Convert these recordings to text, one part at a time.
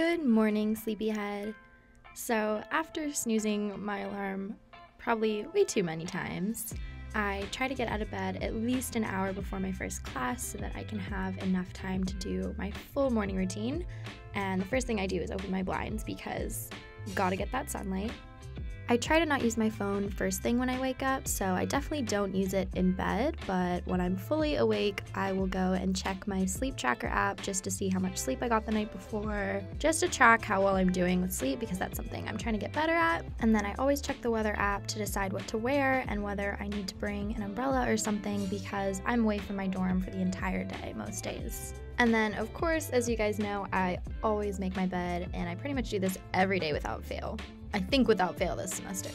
Good morning, sleepyhead. So after snoozing my alarm probably way too many times, I try to get out of bed at least an hour before my first class so that I can have enough time to do my full morning routine. And the first thing I do is open my blinds because gotta get that sunlight. I try to not use my phone first thing when I wake up, so I definitely don't use it in bed, but when I'm fully awake, I will go and check my sleep tracker app just to see how much sleep I got the night before, just to track how well I'm doing with sleep because that's something I'm trying to get better at. And then I always check the weather app to decide what to wear and whether I need to bring an umbrella or something because I'm away from my dorm for the entire day most days. And then, of course, as you guys know, I always make my bed, and I pretty much do this every day without fail. I think without fail this semester.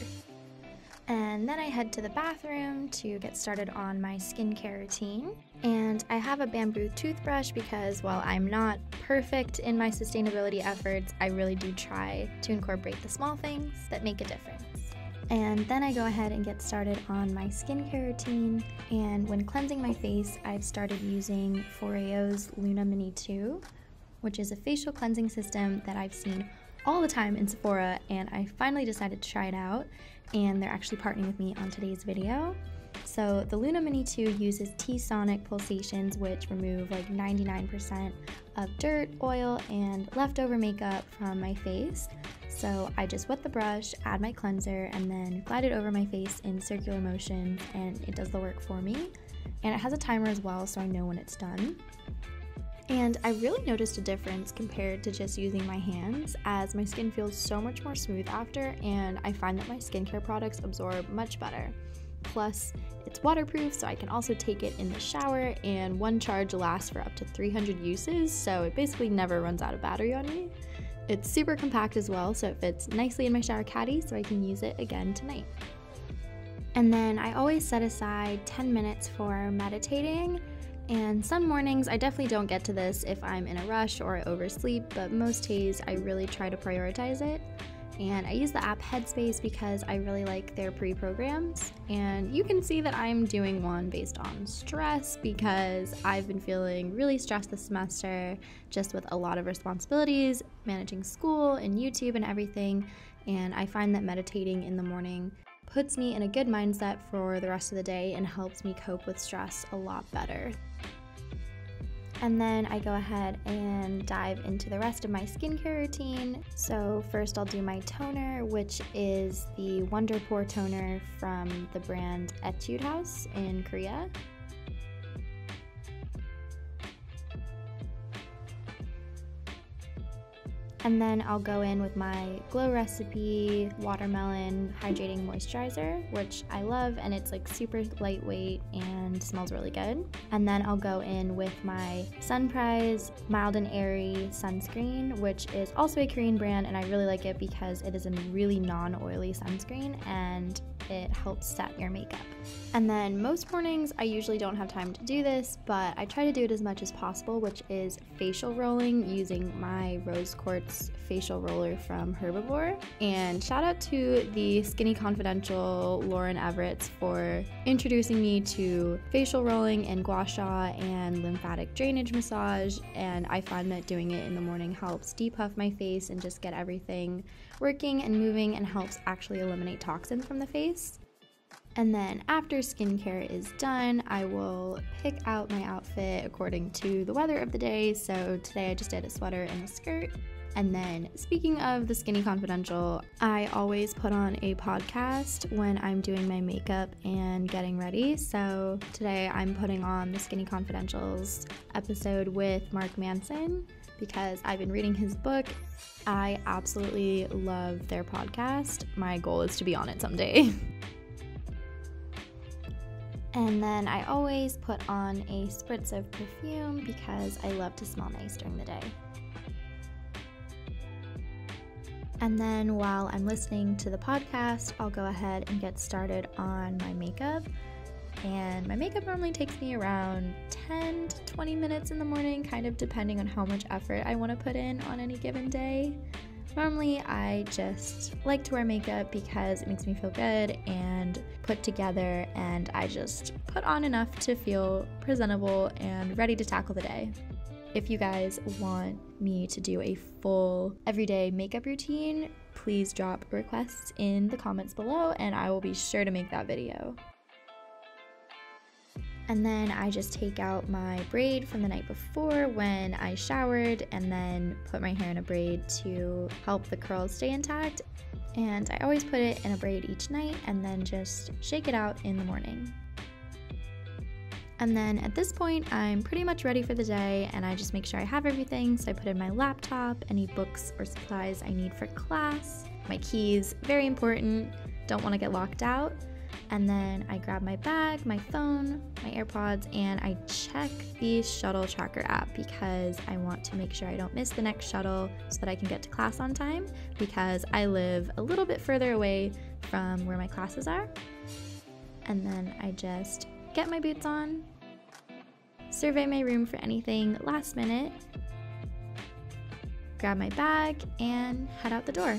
And then I head to the bathroom to get started on my skincare routine. And I have a bamboo toothbrush because while I'm not perfect in my sustainability efforts, I really do try to incorporate the small things that make a difference. And then I go ahead and get started on my skincare routine. And when cleansing my face, I've started using FOREO's Luna Mini 2, which is a facial cleansing system that I've seen all the time in Sephora, and I finally decided to try it out, and they're actually partnering with me on today's video. So the Luna Mini 2 uses T-sonic pulsations, which remove like 99% of dirt, oil, and leftover makeup from my face. So I just wet the brush, add my cleanser, and then glide it over my face in circular motion, and it does the work for me. And it has a timer as well, so I know when it's done. And I really noticed a difference compared to just using my hands, as my skin feels so much more smooth after, and I find that my skincare products absorb much better. Plus, it's waterproof, so I can also take it in the shower, and one charge lasts for up to 300 uses, so it basically never runs out of battery on me. It's super compact as well, so it fits nicely in my shower caddy, so I can use it again tonight. And then I always set aside 10 minutes for meditating. And some mornings I definitely don't get to this if I'm in a rush or I oversleep, but most days I really try to prioritize it. And I use the app Headspace because I really like their pre-programs. And you can see that I'm doing one based on stress because I've been feeling really stressed this semester, just with a lot of responsibilities, managing school and YouTube and everything. And I find that meditating in the morning puts me in a good mindset for the rest of the day and helps me cope with stress a lot better. And then I go ahead and dive into the rest of my skincare routine. So first I'll do my toner, which is the Wonder Pore toner from the brand Etude House in Korea. And then I'll go in with my Glow Recipe Watermelon Hydrating Moisturizer, which I love, and it's like super lightweight and smells really good. And then I'll go in with my Sunprise Mild and Airy Sunscreen, which is also a Korean brand, and I really like it because it is a really non-oily sunscreen and it helps set your makeup. And then most mornings I usually don't have time to do this, but I try to do it as much as possible, which is facial rolling using my Rose Quartz facial roller from Herbivore. And shout out to the Skinny Confidential Lauren Everett for introducing me to facial rolling and gua sha and lymphatic drainage massage, and I find that doing it in the morning helps depuff my face and just get everything working and moving and helps actually eliminate toxins from the face. And then after skincare is done, I will pick out my outfit according to the weather of the day. So today I just did a sweater and a skirt. And then speaking of the Skinny Confidential, I always put on a podcast when I'm doing my makeup and getting ready. So today I'm putting on the Skinny Confidential's episode with Mark Manson because I've been reading his book. I absolutely love their podcast. My goal is to be on it someday. And then I always put on a spritz of perfume because I love to smell nice during the day. And then while I'm listening to the podcast, I'll go ahead and get started on my makeup. And my makeup normally takes me around 10 to 20 minutes in the morning, kind of depending on how much effort I want to put in on any given day. Normally, I just like to wear makeup because it makes me feel good and put together, and I just put on enough to feel presentable and ready to tackle the day. If you guys want me to do a full everyday makeup routine, please drop requests in the comments below and I will be sure to make that video. And then I just take out my braid from the night before when I showered and then put my hair in a braid to help the curls stay intact. And I always put it in a braid each night and then just shake it out in the morning. And then at this point, I'm pretty much ready for the day and I just make sure I have everything. So I put in my laptop, any books or supplies I need for class, my keys, very important, don't want to get locked out. And then I grab my bag, my phone, my AirPods, and I check the Shuttle Tracker app because I want to make sure I don't miss the next shuttle so that I can get to class on time because I live a little bit further away from where my classes are. And then I just get my boots on, survey my room for anything last minute, grab my bag, and head out the door.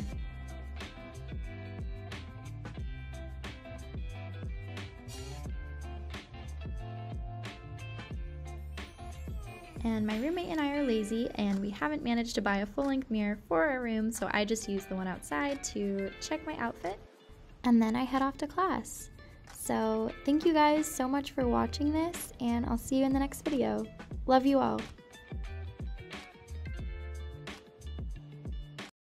And my roommate and I are lazy and we haven't managed to buy a full-length mirror for our room, so I just use the one outside to check my outfit. And then I head off to class. So thank you guys so much for watching this and I'll see you in the next video. Love you all.